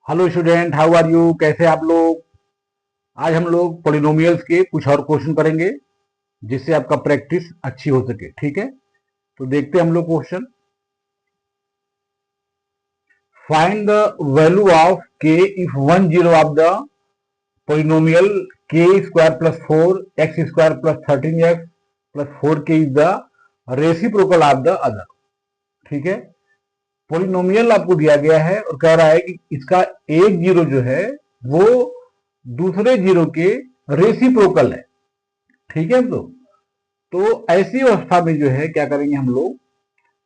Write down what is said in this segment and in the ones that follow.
Hello student, how are you? कैसे आप लोग? आज हम लोग पॉलिनोमियल्स के कुछ और क्वेश्चन करेंगे जिससे आपका प्रैक्टिस अच्छी हो सके। ठीक है, तो देखते हैं हम लोग question. Find the value of k if one zero of the polynomial k square plus 4 x square plus 13 x plus 4 k is the reciprocal of the other. ठीक है, पॉलिनोमियल आपको दिया गया है और कह रहा है कि इसका एक जीरो जो है वो दूसरे जीरो के रेसिप्रोकल है। ठीक है, तो ऐसी अवस्था में जो है क्या करेंगे हम लोग,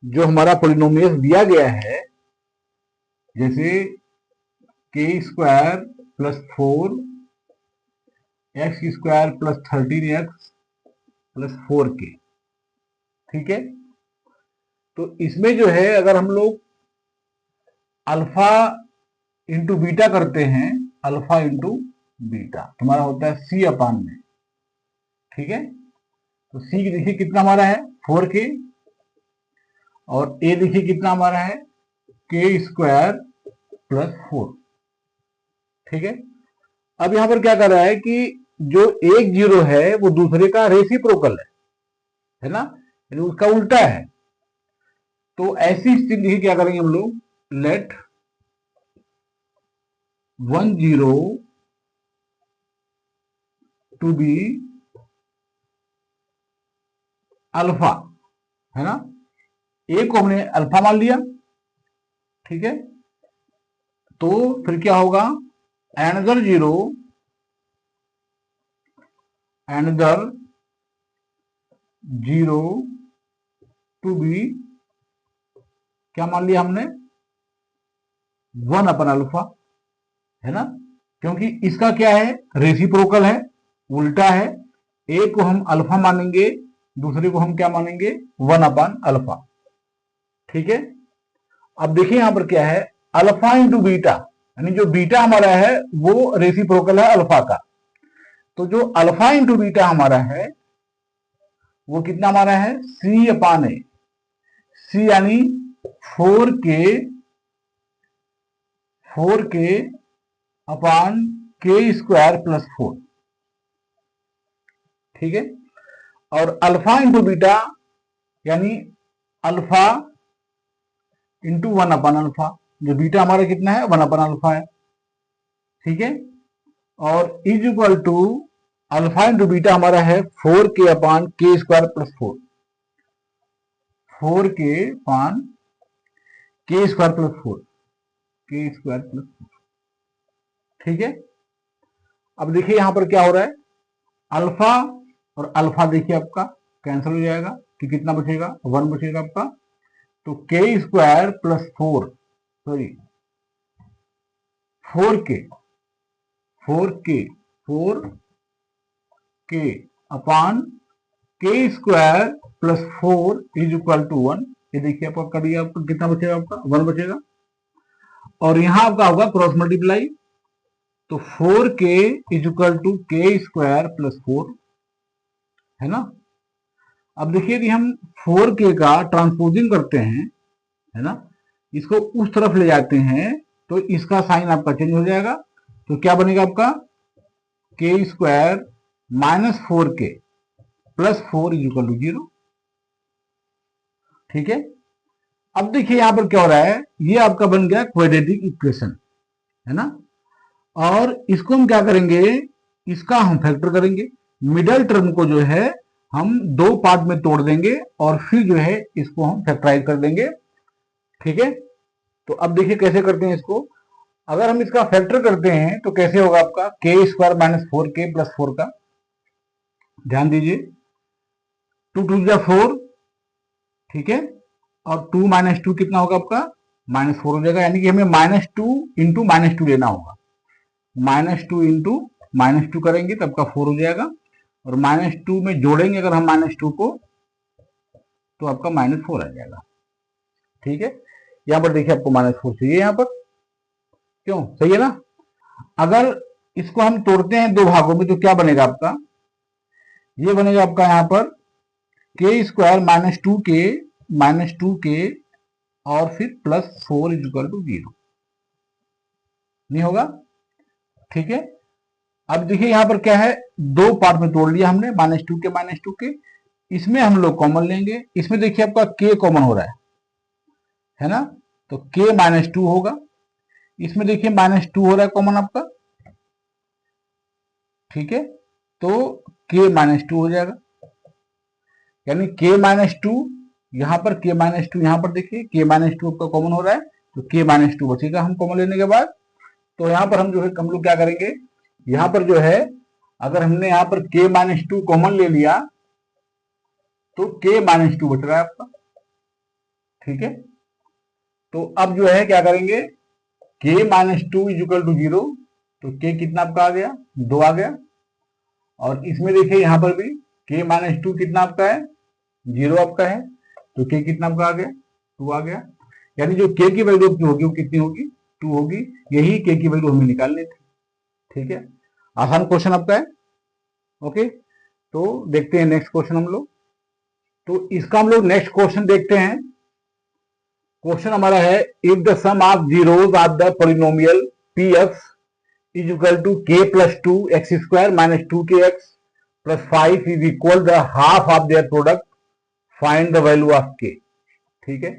जो हमारा पॉलिनोमियल दिया गया है, जैसे के square plus 4 x square plus 13 x plus 4 के। ठीक है, तो इसमें जो है अगर हम लोग अल्फा इंटू बीटा करते हैं, अल्फा इंटू बीटा तुम्हारा होता है सी अपान में। ठीक है, तो सी देखिए कितना हमारा है 4 के, और ए देखिए कितना हमारा है के स्क्वायर प्लस 4। ठीक है, अब यहां पर क्या कर रहा है कि जो एक जीरो है वो दूसरे का रेसिप्रोकल है ना, यानी उसका उल्टा है। तो ऐसी स्थिति क्या करेंगे हम लोग, लेट 10 टू बी अल्फा, है ना, ए को हमने अल्फा मान लिया। ठीक है, तो फिर क्या होगा, एनदर जीरो टू बी क्या मान लिया हमने, 1/अल्फा, है ना, क्योंकि इसका क्या है, रेसिप्रोकल है, उल्टा है। ए को हम अल्फा मानेंगे, दूसरे को हम क्या मानेंगे, 1/अल्फा। ठीक है, अब देखिए यहां पर क्या है, अल्फा इंटू बीटा, यानी जो बीटा हमारा है वो रेसिप्रोकल है अल्फा का। तो जो अल्फा इंटू बीटा हमारा है वो कितना हमारा है, सी अपान ए। सी यानी 4 के अपान के स्क्वायर प्लस 4। ठीक है, और अल्फा इंटू बीटा यानी अल्फा इंटू 1/अल्फा, जो बीटा हमारा कितना है, 1/अल्फा है। ठीक है, और is equal to alpha into beta हमारा है 4 के अपान के स्क्वायर प्लस 4। 4 के अपान के स्क्वायर प्लस 4, के स्क्वायर प्लस 4। ठीक है, अब देखिए यहां पर क्या हो रहा है, अल्फा और अल्फा देखिए आपका कैंसिल हो जाएगा, कि कितना बचेगा, 1 बचेगा आपका। तो के स्क्वायर प्लस 4, सॉरी 4 के 4 के अपान के square plus 4 is equal to 1। ये देखिए आपका कर दिया, आपका कितना बचेगा, आपका 1 बचेगा, और यहां आपका होगा क्रॉस मल्टीप्लाई। तो 4 के इज इक्वल टू के स्क्वायर प्लस 4, है ना। अब देखिए यदि हम 4 के का ट्रांसपोजिंग करते हैं, है ना, इसको उस तरफ ले जाते हैं तो इसका साइन आपका चेंज हो जाएगा। तो क्या बनेगा आपका, के स्क्वायर माइनस 4 के प्लस 4 इज इक्वल टू 0। ठीक है, अब देखिए यहां पर क्या हो रहा है, ये आपका बन गया क्वाड्रेटिक इक्वेशन, है ना, और इसको हम क्या करेंगे, इसका हम फैक्टर करेंगे। मिडल टर्म को जो है हम दो पार्ट में तोड़ देंगे और फिर जो है इसको हम फैक्टराइज कर देंगे। ठीक है, तो अब देखिए कैसे करते हैं इसको। अगर हम इसका फैक्टर करते हैं तो कैसे होगा आपका, के स्क्वायर माइनस 4 के प्लस 4 का, ध्यान दीजिए, 2 2 जा 4। ठीक है, और 2 माइनस 2 कितना होगा आपका, -4 हो जाएगा, यानी कि हमें -2 इंटू -2 लेना होगा। -2 इंटू -2 करेंगे तो आपका 4 हो जाएगा, और -2 में जोड़ेंगे अगर हम -2 को तो आपका -4 आ जाएगा। ठीक है, यहां पर देखिए आपको -4 चाहिए, यहां पर क्यों, सही है ना। अगर इसको हम तोड़ते हैं दो भागों में तो क्या बनेगा आपका, ये बनेगा आपका यहां पर के स्क्वायर -2 के और फिर प्लस 4 इज इक्वल टू 0। नहीं होगा। ठीक है, अब देखिए यहाँ पर क्या है, दो पार्ट में तोड़ लिया हमने, -2 के। इसमें हम लोग कॉमन लेंगे, इसमें देखिए आपका k कॉमन हो रहा है ना, तो k-2 होगा। इसमें देखिए -2 हो रहा है कॉमन आपका, ठीक है, तो k-2 हो जाएगा, यानी k-2 यहाँ पर, k-2 यहाँ पर देखिए k-2 आपका कॉमन हो रहा है, तो k-2 बचेगा हम कॉमन लेने के बाद। तो यहाँ पर हम जो है हम लोग क्या करेंगे, यहाँ पर जो है अगर हमने यहाँ पर k-2 कॉमन ले लिया तो k-2 बच रहा है आपका। ठीक है, तो अब जो है क्या करेंगे, k-2 इज इक्वल टू 0, तो k कितना आपका आ गया, 2 आ गया। और इसमें देखिए यहाँ पर भी k-2 कितना आपका है, 0 आपका है, तो k कितना आपका आ गया, 2 आ गया। यानी जो k की वैल्यू होगी वो कितनी होगी, 2 होगी। यही k की वैल्यू हमें निकालनी थी। ठीक है, आसान क्वेश्चन आपका है। ओके, तो देखते हैं नेक्स्ट क्वेश्चन हम लोग। तो इसका हम लोग नेक्स्ट क्वेश्चन देखते हैं। क्वेश्चन हमारा है, if the sum of zeros of the polynomial px is equal to k plus 2 x square minus 2kx plus 5 is equal the half of their product, find the value of k। ठीक है,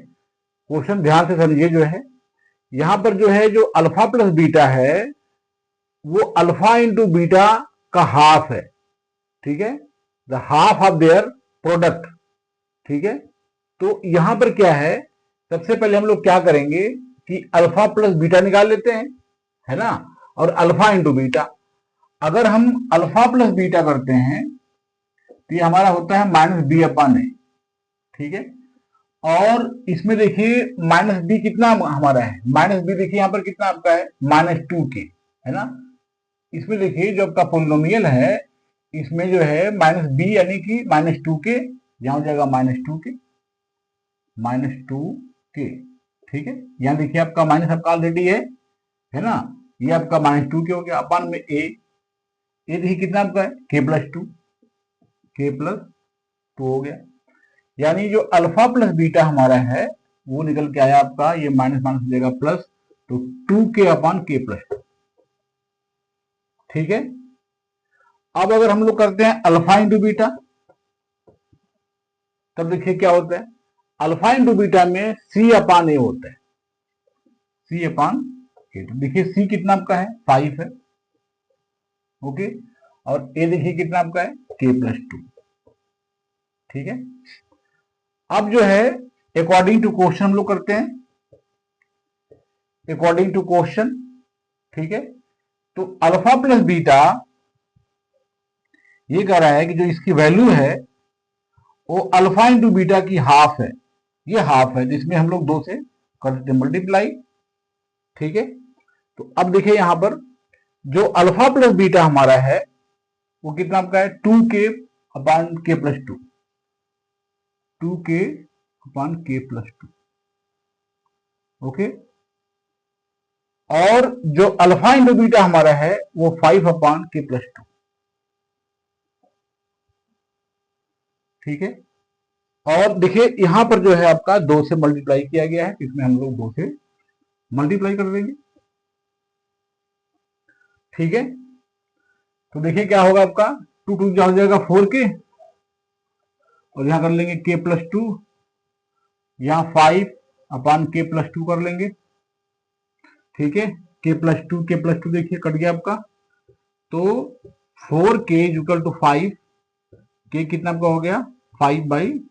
question ध्यान से समझिए। जो है यहां पर जो है, जो अल्फा प्लस बीटा है वो अल्फा इंटू बीटा का हाफ है। ठीक है, the half of their product. ठीक है, तो यहां पर क्या है, सबसे पहले हम लोग क्या करेंगे कि अल्फा प्लस बीटा निकाल लेते हैं, है ना, और अल्फा इंटू बीटा। अगर हम अल्फा प्लस बीटा करते हैं तो ये हमारा होता है -b/a। ठीक है, और इसमें देखिए -b कितना हमारा है, -b देखिए यहाँ पर कितना आपका है, -2k, है ना। इसमें देखिए जो आपका पोलिनोमियल है इसमें जो है -b यानी कि -2k, यहाँ हो जाएगा -2k। ठीक है, यहाँ देखिए आपका माइनस आपका ऑलरेडी है ना, ये आपका -2k हो गया अपन में a देखिए कितना आपका है, k+2 हो गया। यानी जो अल्फा प्लस बीटा हमारा है वो निकल के आया आपका, ये माइनस माइनस हो जाएगा प्लस, तो 2k/k+2। ठीक है, अब अगर हम लोग करते हैं अल्फा इंटू बीटा, तब देखिए क्या होता है, अल्फा इंटू बीटा में c/a होता है, c/a। देखिए c कितना आपका है, 5 है। ओके, और a देखिए कितना आपका है, k+2। ठीक है, अब जो है अकॉर्डिंग टू क्वेश्चन हम लोग करते हैं, अकॉर्डिंग टू क्वेश्चन। ठीक है, तो अल्फा प्लस बीटा ये कह रहा है कि जो इसकी वैल्यू है वो अल्फा इंटू बीटा की हाफ है, ये हाफ है, जिसमें हम लोग 2 से कर देते मल्टीप्लाई। ठीक है, तो अब देखिए यहां पर जो अल्फा प्लस बीटा हमारा है वो कितना आपका है, 2k/k+2, 2k/k+2। ओके, और जो अल्फा इंटू बीटा हमारा है वो 5/k+2। ठीक है, और देखिए यहां पर जो है आपका 2 से मल्टीप्लाई किया गया है, इसमें हम लोग 2 से मल्टीप्लाई कर देंगे। ठीक है, तो देखिए क्या होगा आपका, 2 हो जाएगा 4k, और यहां कर लेंगे k+2, यहां 5/k+2 कर लेंगे। ठीक है, k+2 देखिए कट गया आपका, तो 4k इक्वल टू 5, k कितना आपका हो गया, 5/4,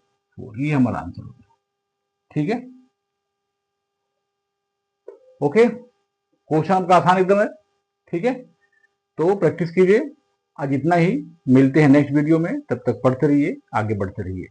ये हमारा आंसर हो गया। ठीक है, ओके, क्वेश्चन आपका आसान एकदम है। ठीक है, तो प्रैक्टिस कीजिए। आज इतना ही, मिलते हैं नेक्स्ट वीडियो में, तब तक पढ़ते रहिए, आगे बढ़ते रहिए।